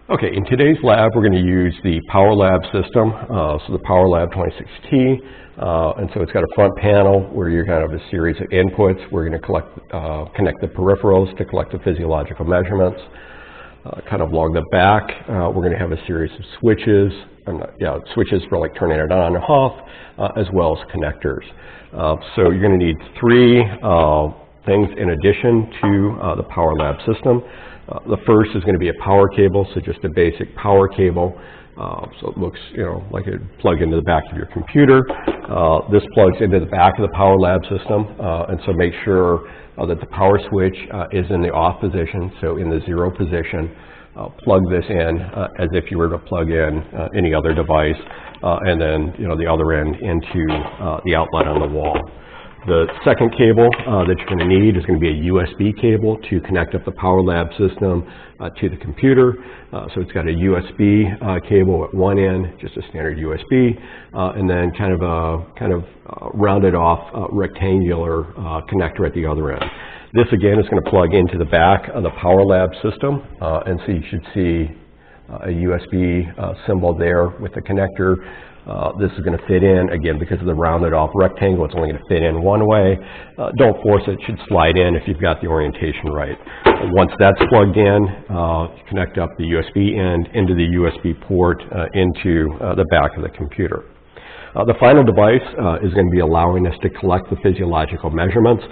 Okay, in today's lab, we're going to use the Power Lab system, so the Power Lab 26T, and so it's got a front panel where you have a series of inputs. We're going to connect the peripherals to collect the physiological measurements. Kind of along the back, we're going to have a series of switches, switches for like turning it on and off, as well as connectors. So you're going to need three things in addition to the Power Lab system. The first is going to be a power cable, so just a basic power cable. So it looks, like it plugged into the back of your computer. This plugs into the back of the Power Lab system, and so make sure that the power switch is in the off position, so in the 0 position. Plug this in as if you were to plug in any other device, and then the other end into the outlet on the wall. The second cable that you're going to need is going to be a USB cable to connect up the Power Lab system to the computer. So it's got a USB cable at one end, just a standard USB, and then kind of a rounded off rectangular connector at the other end. This again is going to plug into the back of the Power Lab system, and so you should see a USB symbol there with the connector. This is going to fit in, again, because of the rounded off rectangle, it's only going to fit in one way. Don't force it, it should slide in if you've got the orientation right. Once that's plugged in, connect up the USB end into the USB port into the back of the computer. The final device is going to be allowing us to collect the physiological measurements.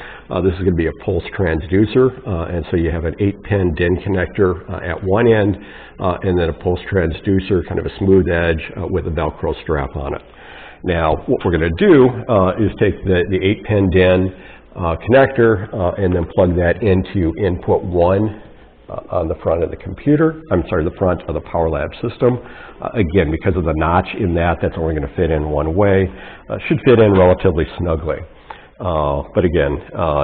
This is going to be a pulse transducer, and so you have an 8-pin DIN connector at one end, and then a pulse transducer, kind of a smooth edge with a Velcro strap on it. Now, what we're going to do is take the 8-pin DIN connector and then plug that into input 1 on the front of the computer, the front of the Power Lab system. Again, because of the notch in that, that's only going to fit in one way. Should fit in relatively snugly. But again,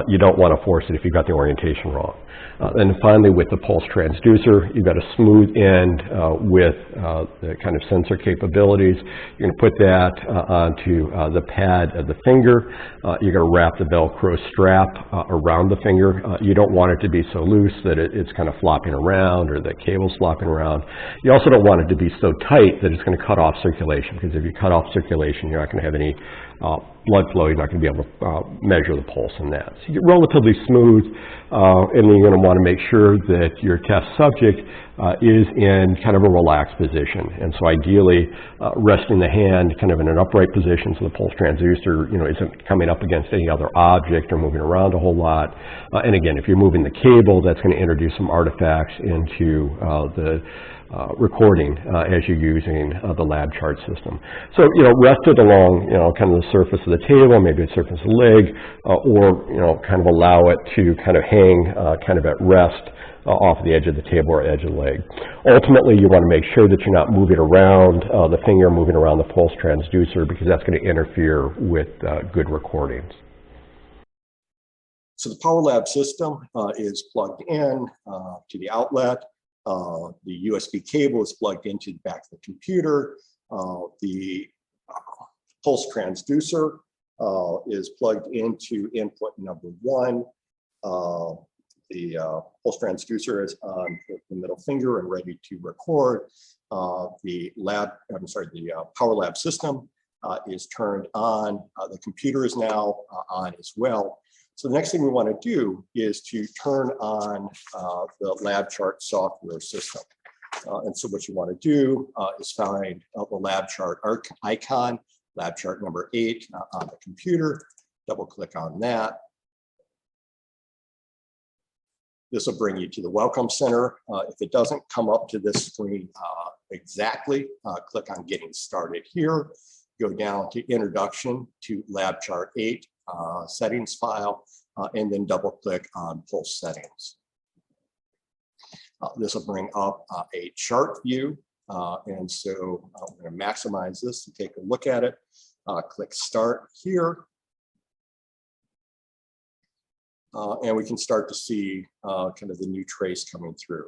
you don't want to force it if you've got the orientation wrong. And finally, with the pulse transducer, you've got a smooth end with the kind of sensor capabilities. You're going to put that onto the pad of the finger. You're going to wrap the Velcro strap around the finger. You don't want it to be so loose that it's kind of flopping around or the cable's flopping around. You also don't want it to be so tight that it's going to cut off circulation, because if you cut off circulation, you're not going to have any blood flow. You're not going to be able to measure the pulse in that. So you get relatively smooth, and then you're going to want to make sure that your test subject is in kind of a relaxed position. And so ideally, resting the hand kind of in an upright position so the pulse transducer isn't coming up against any other object or moving around a whole lot. And again, if you're moving the cable, that's going to introduce some artifacts into the recording as you're using the lab chart system. So, rest it along, kind of the surface of the table, maybe the surface of the leg, or, kind of allow it to kind of hang kind of at rest off the edge of the table or edge of the leg. Ultimately, you want to make sure that you're not moving around the finger, moving around the pulse transducer, because that's going to interfere with good recordings. So the Power Lab system is plugged in to the outlet. The USB cable is plugged into the back of the computer. The pulse transducer is plugged into input number 1. The pulse transducer is on the middle finger and ready to record. The Power Lab system is turned on. The computer is now on as well. So the next thing we want to do is to turn on the lab chart software system. And so what you want to do is find the lab chart icon, lab chart number 8 on the computer. Double click on that. This will bring you to the Welcome Center. If it doesn't come up to this screen exactly, click on Getting Started here. Go down to Introduction to Lab Chart 8 settings file, and then double click on Pulse Settings. This will bring up a chart view, and so I'm going to maximize this to take a look at it. Click Start here. And we can start to see kind of the new trace coming through.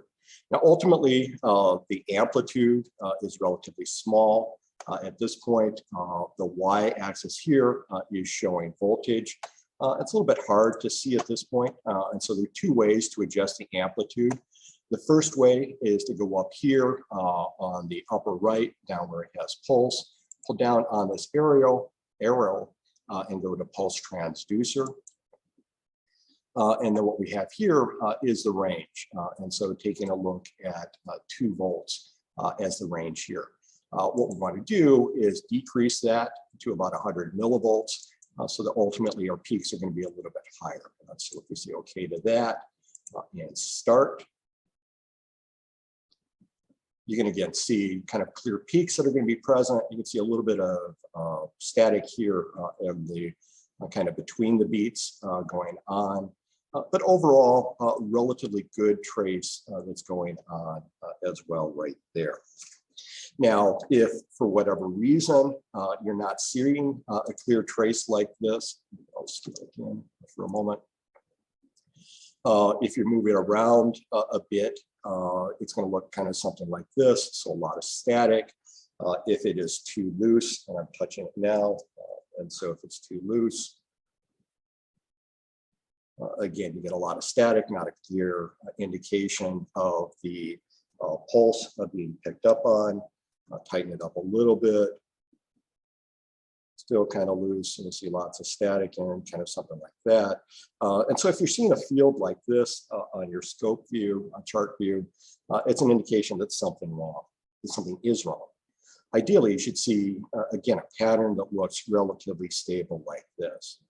Now, ultimately, the amplitude is relatively small. At this point, the y-axis here is showing voltage. It's a little bit hard to see at this point, and so there are two ways to adjust the amplitude. The first way is to go up here on the upper right, down where it has pulse, pull down on this arrow, and go to pulse transducer. And then what we have here is the range. And so taking a look at 2 volts as the range here. What we want to do is decrease that to about 100 millivolts so that ultimately our peaks are going to be a little bit higher. So if we say OK to that and start, you can again see kind of clear peaks that are going to be present. You can see a little bit of static here in the kind of between the beats going on. But overall, relatively good trace that's going on as well right there. Now, if for whatever reason you're not seeing a clear trace like this, I'll skip again for a moment. If you move it around a bit, it's going to look kind of something like this. So a lot of static. If it is too loose, and I'm touching it now, and so if it's too loose, again, you get a lot of static, not a clear indication of the pulse being picked up on. Tighten it up a little bit. Still kind of loose, and you see lots of static and kind of something like that. And so if you're seeing a field like this on your scope view, a chart view, it's an indication that something wrong, that something is wrong. Ideally, you should see, again, a pattern that looks relatively stable like this.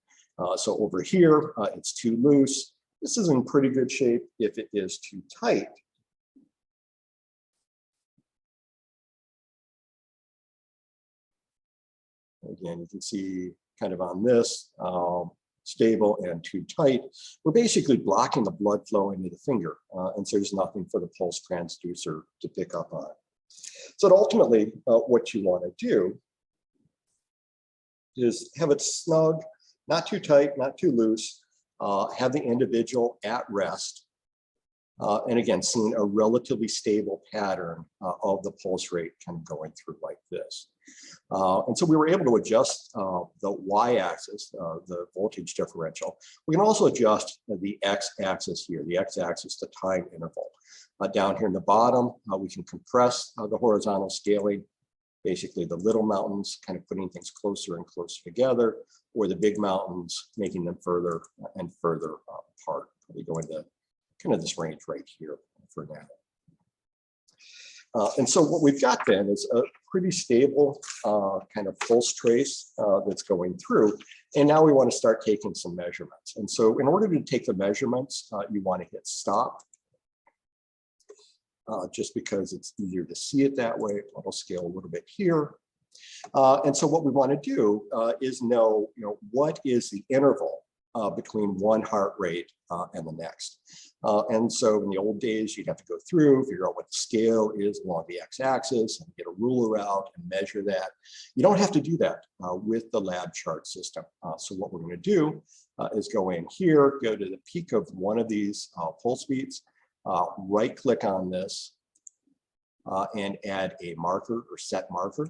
So over here, it's too loose. This is in pretty good shape. If it is too tight, again, you can see kind of on this, stable and too tight. We're basically blocking the blood flow into the finger, and so there's nothing for the pulse transducer to pick up on. So ultimately, what you want to do is have it snug, not too tight, not too loose, have the individual at rest, and again, seeing a relatively stable pattern of the pulse rate kind of going through like this. And so we were able to adjust the y-axis, the voltage differential. We can also adjust the x-axis here, the x-axis, the time interval. Down here in the bottom, we can compress the horizontal scaling, basically the little mountains kind of putting things closer and closer together, or the big mountains making them further and further apart. We go into kind of this range right here for now. And so what we've got then is a pretty stable kind of pulse trace that's going through. And now we want to start taking some measurements. And so in order to take the measurements, you want to hit stop. Just because it's easier to see it that way. It'll scale a little bit here. And so what we want to do is know, what is the interval between one heart rate and the next. And so in the old days, you'd have to go through, figure out what the scale is along the x-axis, and get a ruler out and measure that. You don't have to do that with the lab chart system. So what we're going to do is go in here, go to the peak of one of these pulse beats, right-click on this, and add a marker or set marker.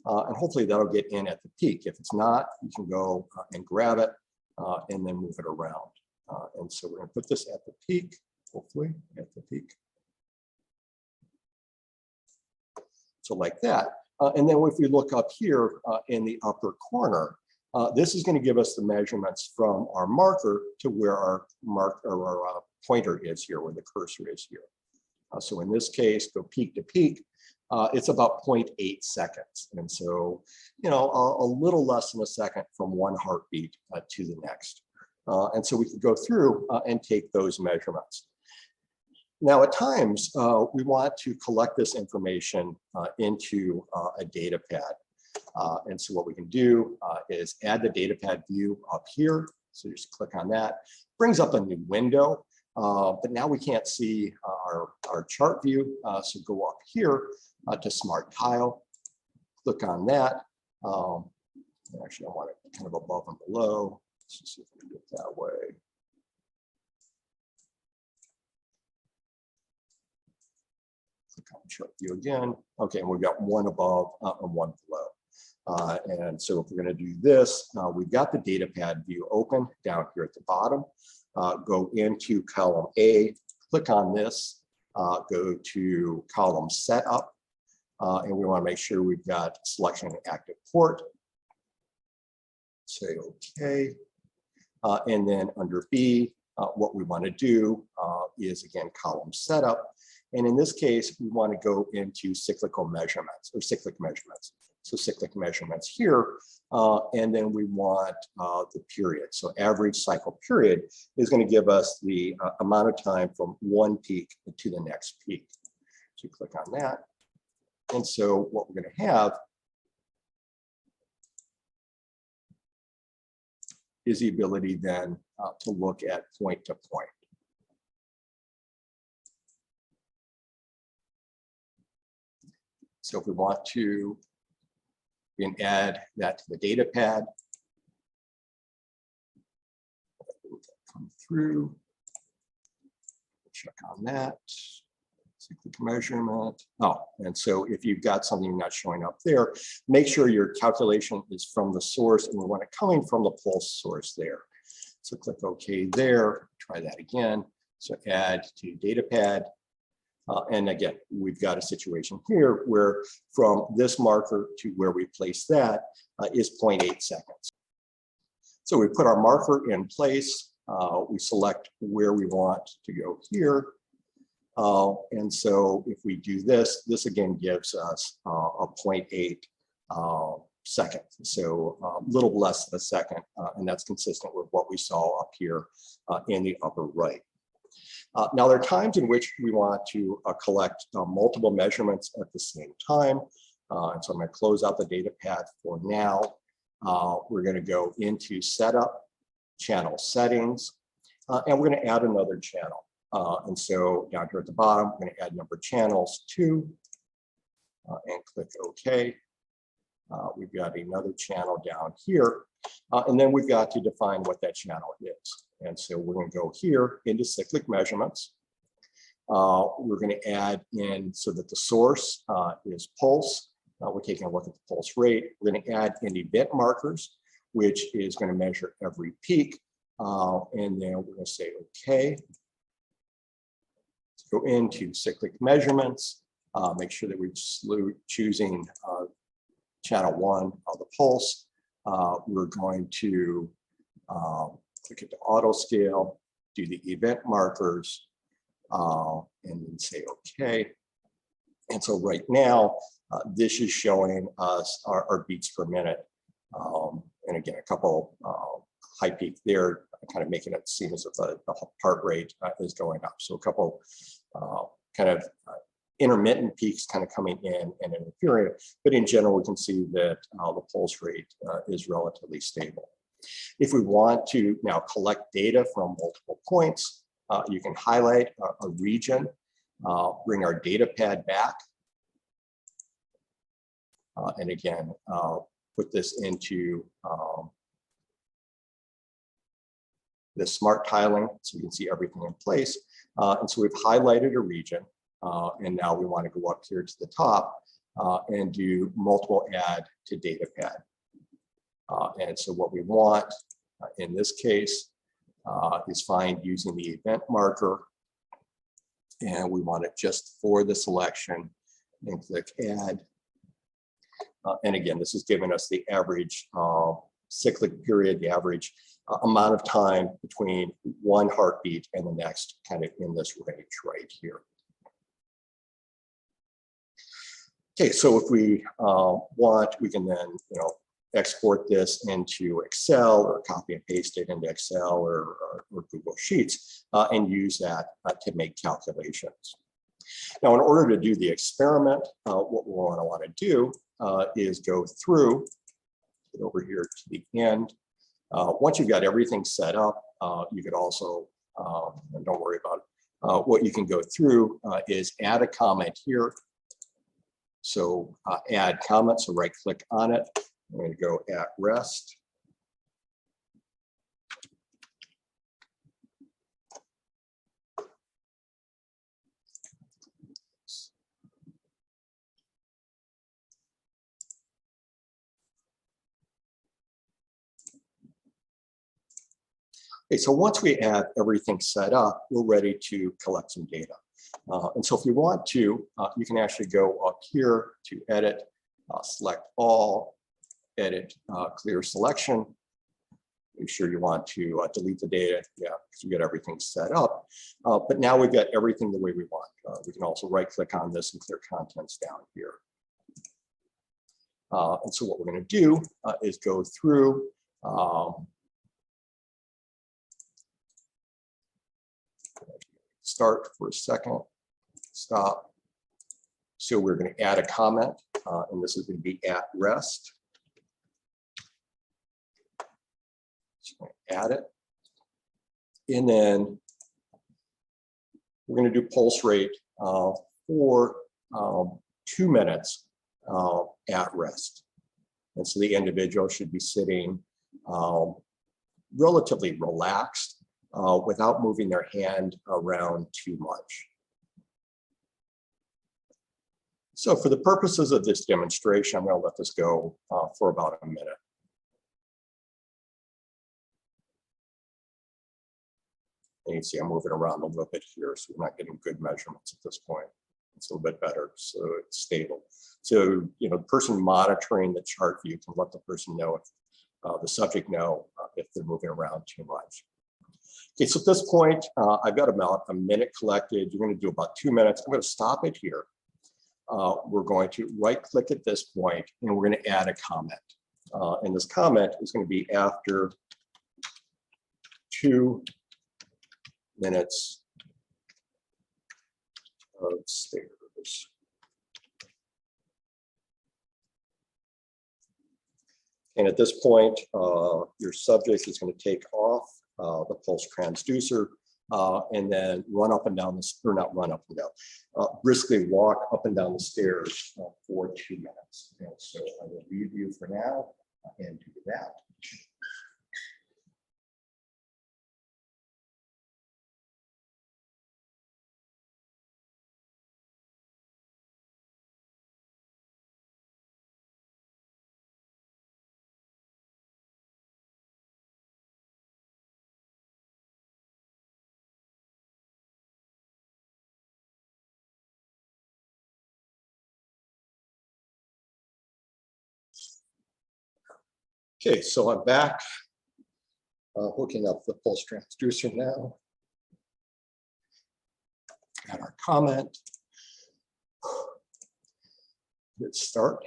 And hopefully that'll get in at the peak. If it's not, you can go and grab it and then move it around. And so we're going to put this at the peak, hopefully at the peak. So like that. And then if we look up here in the upper corner, this is going to give us the measurements from our marker to where our pointer is here, where the cursor is here. So in this case, go peak to peak, it's about 0.8 seconds. And so, a little less than a second from one heartbeat to the next. And so we can go through and take those measurements. Now, at times, we want to collect this information into a data pad. And so what we can do is add the data pad view up here. So just click on that. Brings up a new window. But now we can't see our chart view, so go up here to Smart Tile, click on that. Actually, I want it kind of above and below. Let's just see if we can do it that way. Click on chart view again. Okay, and we've got one above and one below. And so if we're going to do this, we've got the data pad view open down here at the bottom. Go into column A, click on this, go to column setup, and we want to make sure we've got selection of active port. Say OK. And then under B, what we want to do is, again, column setup. And in this case, we want to go into cyclical measurements or cyclic measurements. So cyclic measurements here. And then we want the period. So average cycle period is going to give us the amount of time from one peak to the next peak. So you click on that. And so what we're going to have is the ability then to look at point to point. So if we want to, we can add that to the data pad. Come through, check on that. Cyclic measurement. Oh, and so if you've got something not showing up there, make sure your calculation is from the source, and we want it coming from the pulse source there. So click OK there. Try that again. So add to data pad. And again, we've got a situation here where from this marker to where we place that is 0.8 seconds. So we put our marker in place. We select where we want to go here. And so if we do this, this again gives us a 0.8 second. So a little less than a second. And that's consistent with what we saw up here in the upper right. Now, there are times in which we want to collect multiple measurements at the same time. And so I'm going to close out the data pad for now. We're going to go into setup, channel settings, and we're going to add another channel. And so down here at the bottom, I'm going to add number channels 2 and click OK. We've got another channel down here. And then we've got to define what that channel is. And so we're going to go here into cyclic measurements. We're going to add in so that the source is pulse. We're taking a look at the pulse rate. We're going to add in event markers, which is going to measure every peak. And then we're going to say OK. Go into cyclic measurements. Make sure that we're choosing channel 1 of the pulse. We're going to click at the auto scale, do the event markers, and then say OK. And so right now, this is showing us our beats per minute. And again, a couple high peak there, kind of making it seem as if the heart rate is going up. So a couple kind of intermittent peaks kind of coming in and interfering. But in general, we can see that the pulse rate is relatively stable. If we want to now collect data from multiple points, you can highlight a region, bring our data pad back, and again, put this into the smart tiling so you can see everything in place. And so we've highlighted a region, and now we want to go up here to the top and do multiple add to data pad. And so what we want in this case is find using the event marker, and we want it just for the selection, and click add. And again, this is giving us the average cyclic period, the average amount of time between one heartbeat and the next, kind of in this range right here. Okay, so if we want, we can then, export this into Excel or copy and paste it into Excel or Google Sheets and use that to make calculations. Now, in order to do the experiment, what we want to do is go through, get over here to the end. Once you've got everything set up, you could also, and don't worry about it, what you can go through is add a comment here. So add comment, so right click on it. I'm going to go at rest. Okay, so once we have everything set up, we're ready to collect some data. And so if you want to, you can actually go up here to edit, select all, edit, clear selection. Make sure you want to delete the data, because we got everything set up. But now we've got everything the way we want. We can also right click on this and clear contents down here. And so what we're going to do is go through start for a second, stop. So we're going to add a comment, and this is going to be at rest. So I'm going to add it. And then we're going to do pulse rate for 2 minutes at rest. And so the individual should be sitting relatively relaxed without moving their hand around too much. So for the purposes of this demonstration, I'm going to let this go for about a minute. And you can see I'm moving around a little bit here, so we're not getting good measurements at this point. It's a little bit better, so it's stable. So, the person monitoring the chart view can let the person know if the subject know if they're moving around too much. Okay, so at this point, I've got about a minute collected. You're going to do about 2 minutes. I'm going to stop it here. We're going to right click at this point, and we're going to add a comment. And this comment is going to be after 2 minutes of stairs. And at this point, your subject is going to take off the pulse transducer and then run up and down the, or not run up and down, briskly walk up and down the stairs for 2 minutes. And so I will leave you for now and do that. Okay, so I'm back, hooking up the pulse transducer now. Add our comment. Hit start.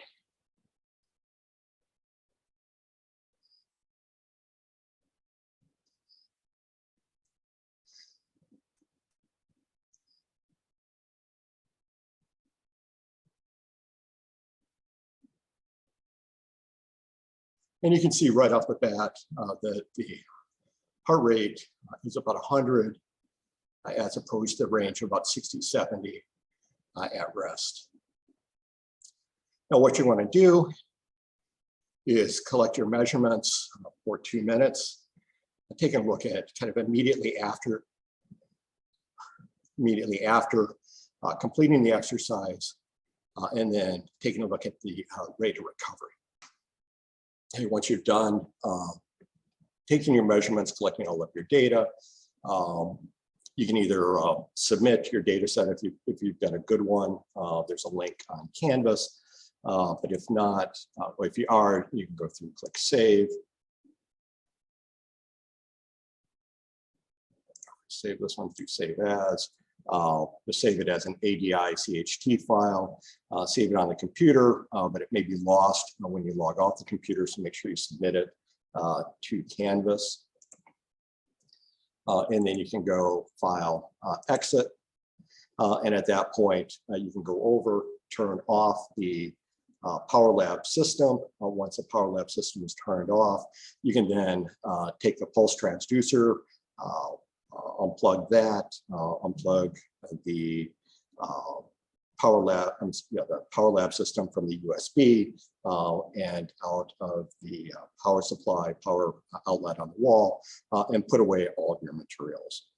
And you can see right off the bat that the heart rate is about 100 as opposed to the range of about 60, 70 at rest. Now what you want to do is collect your measurements for 2 minutes, take a look at kind of immediately after completing the exercise, and then taking a look at the rate of recovery. Hey, once you're done taking your measurements, collecting all of your data, you can either submit your data set if you've got a good one. There's a link on Canvas, but if not, or if you are, you can go through and click Save. Save this one, do Save As. Save it as an ADI CHT file, save it on the computer, but it may be lost when you log off the computer, so make sure you submit it to Canvas. And then you can go File, Exit, and at that point, you can go over, turn off the Power Lab system. Once the Power Lab system is turned off, you can then take the pulse transducer, unplug that, unplug the Power Lab system from the USB and out of the power supply, power outlet on the wall, and put away all of your materials.